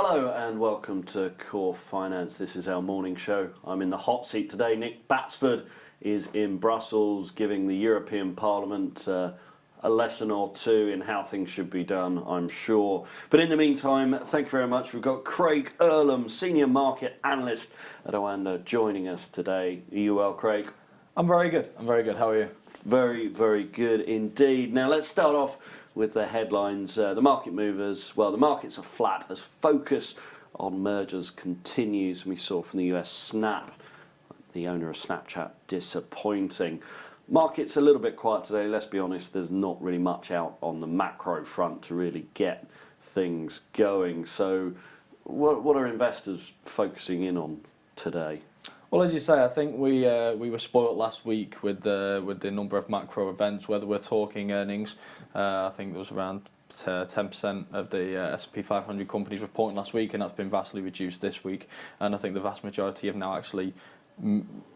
Hello and welcome to Core Finance. This is our morning show. I'm in the hot seat today. Nick Batsford is in Brussels giving the European Parliament a lesson or two in how things should be done, I'm sure. But in the meantime, thank you very much. We've got Craig Erlam, Senior Market Analyst at Oanda, joining us today. Are you well, Craig? I'm very good. How are you? Very, very good indeed. Now let's start off with the headlines. The market movers, well, the markets are flat as focus on mergers continues. We saw from the US Snap, the owner of Snapchat, disappointing. Markets a little bit quiet today, let's be honest. There's not really much out on the macro front to really get things going. So what are investors focusing in on today? Well, as you say, I think we were spoilt last week with the number of macro events. Whether we're talking earnings, I think there was around 10% of the S&P 500 companies reporting last week, and that's been vastly reduced this week. And I think the vast majority have now actually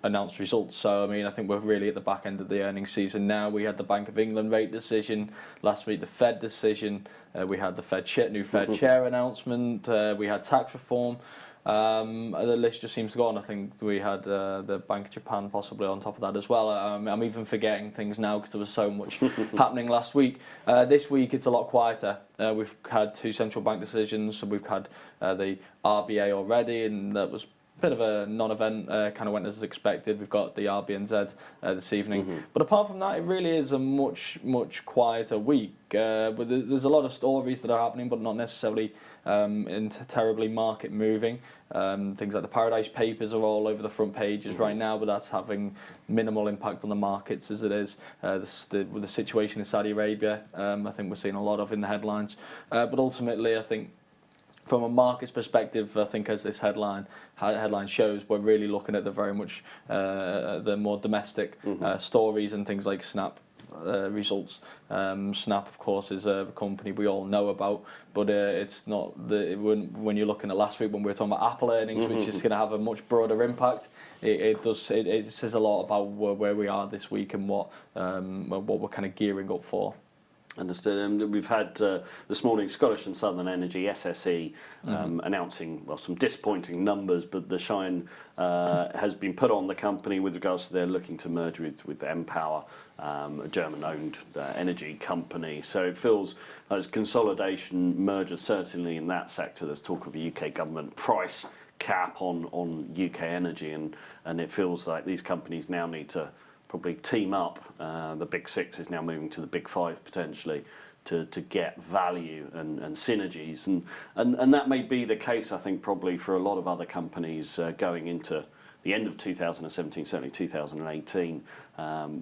announced results. So I mean, I think we're really at the back end of the earnings season now. We had the Bank of England rate decision last week, the Fed decision. We had the new Fed chair announcement. We had tax reform. The list just seems to go on. I think we had the Bank of Japan possibly on top of that as well. I'm even forgetting things now because there was so much happening last week. This week it's a lot quieter. We've had two central bank decisions. So we've had the RBA already, and that was a bit of a non-event, kind of went as expected. We've got the RBNZ this evening. But apart from that, it really is a much quieter week. But there's a lot of stories that are happening, but not necessarily terribly market moving. Things like the Paradise Papers are all over the front pages right now, but that's having minimal impact on the markets as it is. With the situation in Saudi Arabia, I think we're seeing a lot of in the headlines. But ultimately, I think from a markets perspective, I think as this headline shows, we're really looking at the very much the more domestic stories and things like Snap results. Snap, of course, is a company we all know about, but it's not when you're looking at last week when we were talking about Apple earnings, which is going to have a much broader impact. It says a lot about where we are this week and what we're kind of gearing up for. Understood. And we've had this morning Scottish and Southern Energy (SSE) announcing some disappointing numbers, but the shine has been put on the company with regards to their looking to merge with Empower, a German-owned energy company. So it feels like there's consolidation, mergers certainly in that sector. There's talk of a UK government price cap on UK energy, and it feels like these companies now need to probably team up. The big six is now moving to the big five potentially to get value and synergies, and that may be the case, I think, probably for a lot of other companies going into the end of 2017, certainly 2018,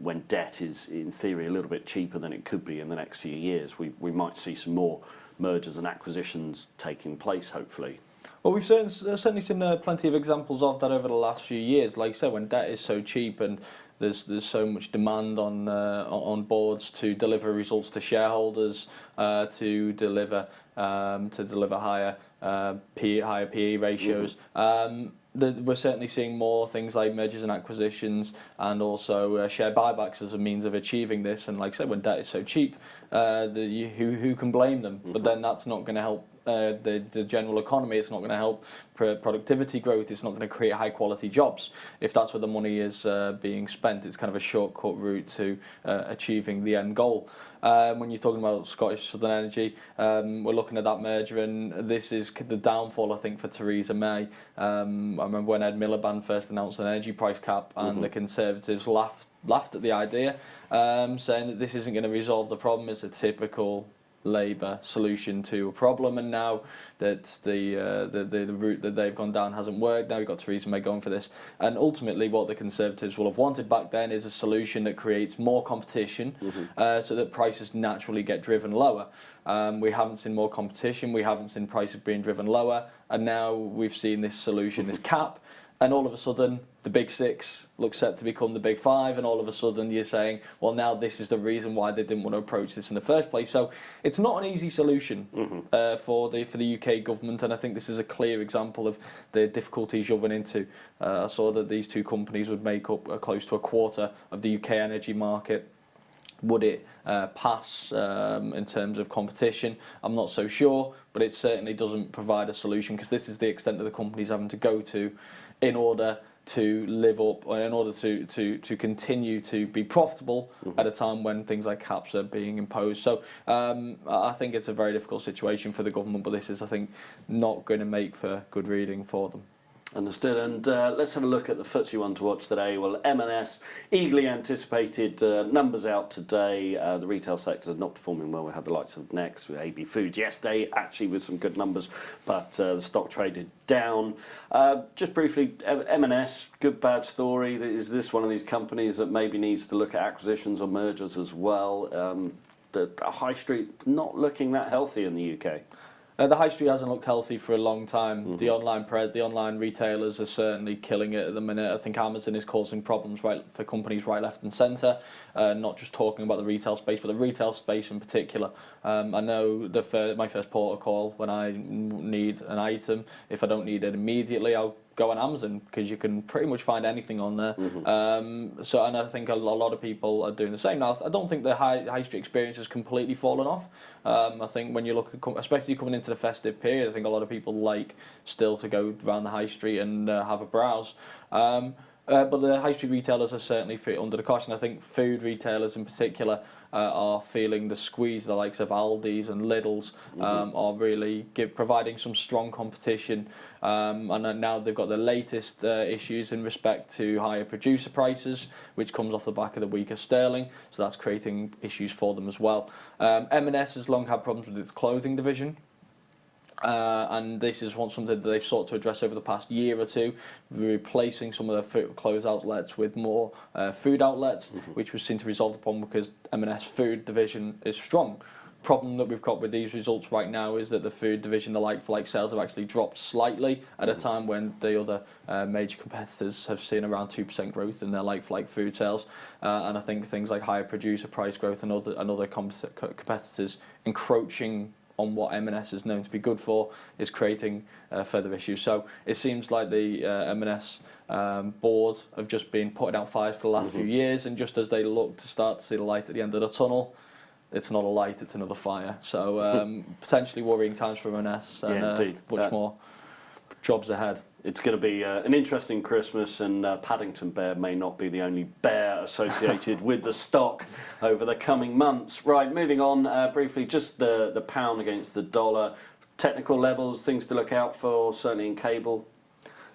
when debt is in theory a little bit cheaper than it could be in the next few years. We might see some more mergers and acquisitions taking place, hopefully. Well, we've certainly seen plenty of examples of that over the last few years. Like I said, when debt is so cheap and there's so much demand on boards to deliver results to shareholders, to deliver higher PE ratios. We're certainly seeing more things like mergers and acquisitions, and also share buybacks as a means of achieving this. And like I said, when debt is so cheap, who can blame them? But then that's not going to help the general economy. It's not going to help productivity growth. It's not going to create high quality jobs. If that's where the money is being spent, it's kind of a shortcut route to achieving the end goal. When you're talking about Scottish Southern Energy, we're looking at that merger, and this is the downfall, I think, for Theresa May. I remember when Ed Miliband first announced an energy price cap, and the Conservatives laughed at the idea, saying that this isn't going to resolve the problem. It's a typical Labour solution to a problem, and now that the route that they've gone down hasn't worked, now we've got Theresa May going for this. And ultimately what the Conservatives will have wanted back then is a solution that creates more competition, so that prices naturally get driven lower. We haven't seen more competition, we haven't seen prices being driven lower, and now we've seen this solution, this cap, and all of a sudden the big six looks set to become the big five, and all of a sudden you're saying, well, now this is the reason why they didn't want to approach this in the first place. So it's not an easy solution for the UK government, and I think this is a clear example of the difficulties you'll run into. I saw that these two companies would make up close to a quarter of the UK energy market. Would it pass in terms of competition? I'm not so sure, but it certainly doesn't provide a solution, because this is the extent that the company's having to go to in order to live up, or in order to continue to be profitable at a time when things like caps are being imposed. So I think it's a very difficult situation for the government, but this is, I think, not going to make for good reading for them. Understood. And let's have a look at the Footsie one to watch today. Well, M&S, eagerly anticipated numbers out today. The retail sector not performing well. We had the likes of Next with AB Foods yesterday, actually with some good numbers, but the stock traded down. Just briefly, M&S, good bad story. Is this one of these companies that maybe needs to look at acquisitions or mergers as well? The high street not looking that healthy in the UK. The high street hasn't looked healthy for a long time. The online retailers are certainly killing it at the minute. I think Amazon is causing problems for companies right, left, and centre. Not just talking about the retail space, but the retail space in particular. I know my first port of call when I need an item, if I don't need it immediately, I'll go on Amazon, because you can pretty much find anything on there. And I think a lot of people are doing the same. Now, I don't think the high street experience has completely fallen off. I think when you look at, especially coming into the festive period, I think a lot of people like still to go around the high street and have a browse. But the high street retailers are certainly under the caution. I think food retailers in particular are feeling the squeeze. The likes of Aldi's and Lidl's are really providing some strong competition. And now they've got the latest issues in respect to higher producer prices, which comes off the back of the weaker sterling. So that's creating issues for them as well. M&S has long had problems with its clothing division. And this is something that they've sought to address over the past year or two, replacing some of their clothes outlets with more food outlets, which was seen to resolve the problem because M&S food division is strong. Problem that we've got with these results right now is that the food division, the like-for-like sales have actually dropped slightly at a time when the other major competitors have seen around 2% growth in their like-for-like food sales. And I think things like higher producer price growth and other competitors encroaching on what M&S is known to be good for is creating further issues. So it seems like the M&S board have just been putting out fires for the last few years, and just as they look to start to see the light at the end of the tunnel, it's not a light, it's another fire. So potentially worrying times for M&S, and much more jobs ahead. It's going to be an interesting Christmas, and Paddington Bear may not be the only bear associated with the stock over the coming months. Right, moving on briefly, just the pound against the dollar. Technical levels, things to look out for, certainly in cable.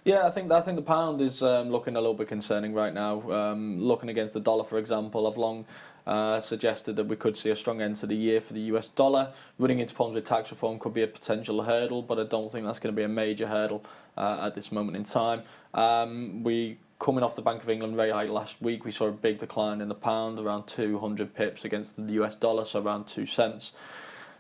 Yeah, I think the pound is looking a little bit concerning right now. Looking against the dollar, for example, I've long suggested that we could see a strong end to the year for the US dollar. Running into problems with tax reform could be a potential hurdle, but I don't think that's going to be a major hurdle at this moment in time. We coming off the Bank of England rate hike last week, we saw a big decline in the pound, around 200 pips against the US dollar, so around 2 cents.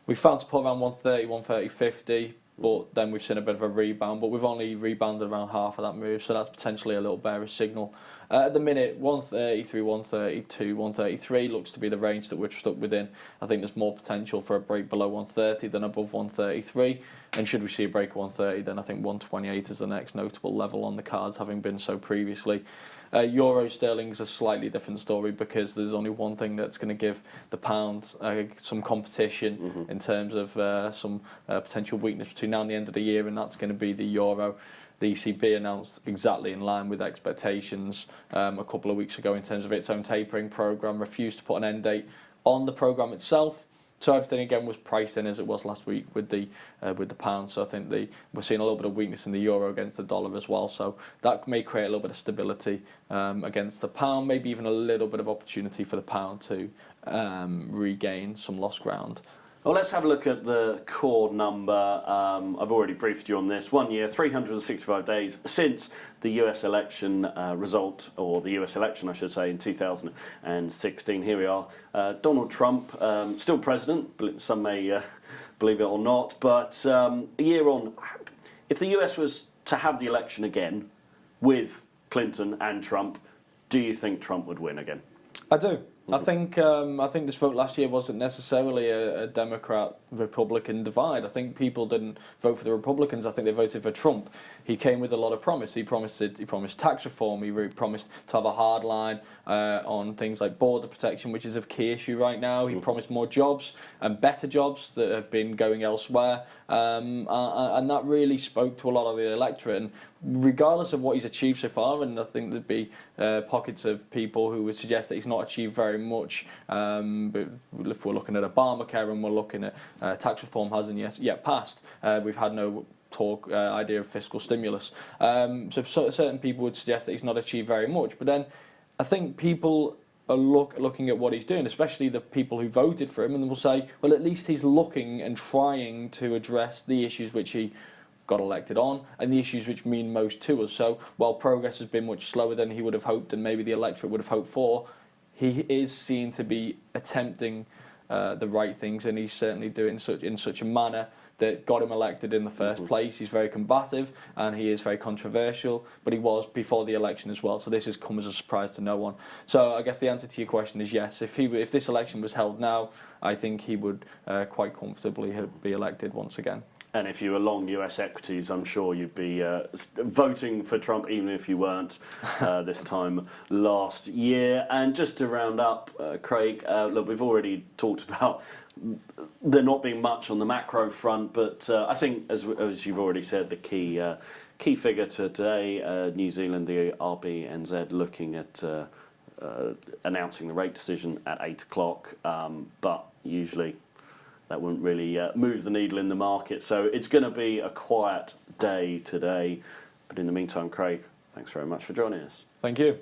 We found support around 130, 130.50. But then we've seen a bit of a rebound, but we've only rebounded around half of that move, so that's potentially a little bearish signal. At the minute, 133, 132, 133 looks to be the range that we're stuck within. I think there's more potential for a break below 130 than above 133, and should we see a break of 130, then I think 128 is the next notable level on the cards, having been so previously. Euro sterling is a slightly different story, because there's only one thing that's going to give the pound some competition in terms of some potential weakness between now and the end of the year, and that's going to be the euro. The ECB announced exactly in line with expectations a couple of weeks ago in terms of its own tapering programme, refused to put an end date on the programme itself. So everything again was priced in as it was last week with the pound. So I think we're seeing a little bit of weakness in the euro against the dollar as well. So that may create a little bit of stability against the pound, maybe even a little bit of opportunity for the pound to regain some lost ground. Well, let's have a look at the core number. I've already briefed you on this. 1 year, 365 days since the US election result, or the US election, I should say, in 2016. Here we are. Donald Trump, still president, some may believe it or not, but a year on, if the US was to have the election again with Clinton and Trump, do you think Trump would win again? I do. I think this vote last year wasn't necessarily a Democrat-Republican divide. I think people didn't vote for the Republicans. I think they voted for Trump. He came with a lot of promise. He promised tax reform. He promised to have a hard line on things like border protection, which is a key issue right now. He promised more jobs and better jobs that have been going elsewhere, and that really spoke to a lot of the electorate. And regardless of what he's achieved so far, and I think there'd be pockets of people who would suggest that he's not achieved very much. But if we're looking at Obamacare and we're looking at tax reform hasn't yet passed, we've had no idea of fiscal stimulus. So certain people would suggest that he's not achieved very much. But then I think people are looking at what he's doing, especially the people who voted for him, and will say, well, at least he's looking and trying to address the issues which he got elected on, and the issues which mean most to us. So while progress has been much slower than he would have hoped and maybe the electorate would have hoped for, he is seen to be attempting the right things, and he's certainly doing in such a manner that got him elected in the first place. He's very combative and he is very controversial, but he was before the election as well, so this has come as a surprise to no one. So I guess the answer to your question is yes. If this election was held now, I think he would quite comfortably be elected once again. And if you were long US equities, I'm sure you'd be voting for Trump, even if you weren't this time last year. And just to round up, Craig, look, we've already talked about there not being much on the macro front, but I think, as you've already said, the key figure to today, New Zealand, the RBNZ, looking at announcing the rate decision at 8 o'clock, but usually that wouldn't really move the needle in the market. So it's going to be a quiet day today. But in the meantime, Craig, thanks very much for joining us. Thank you.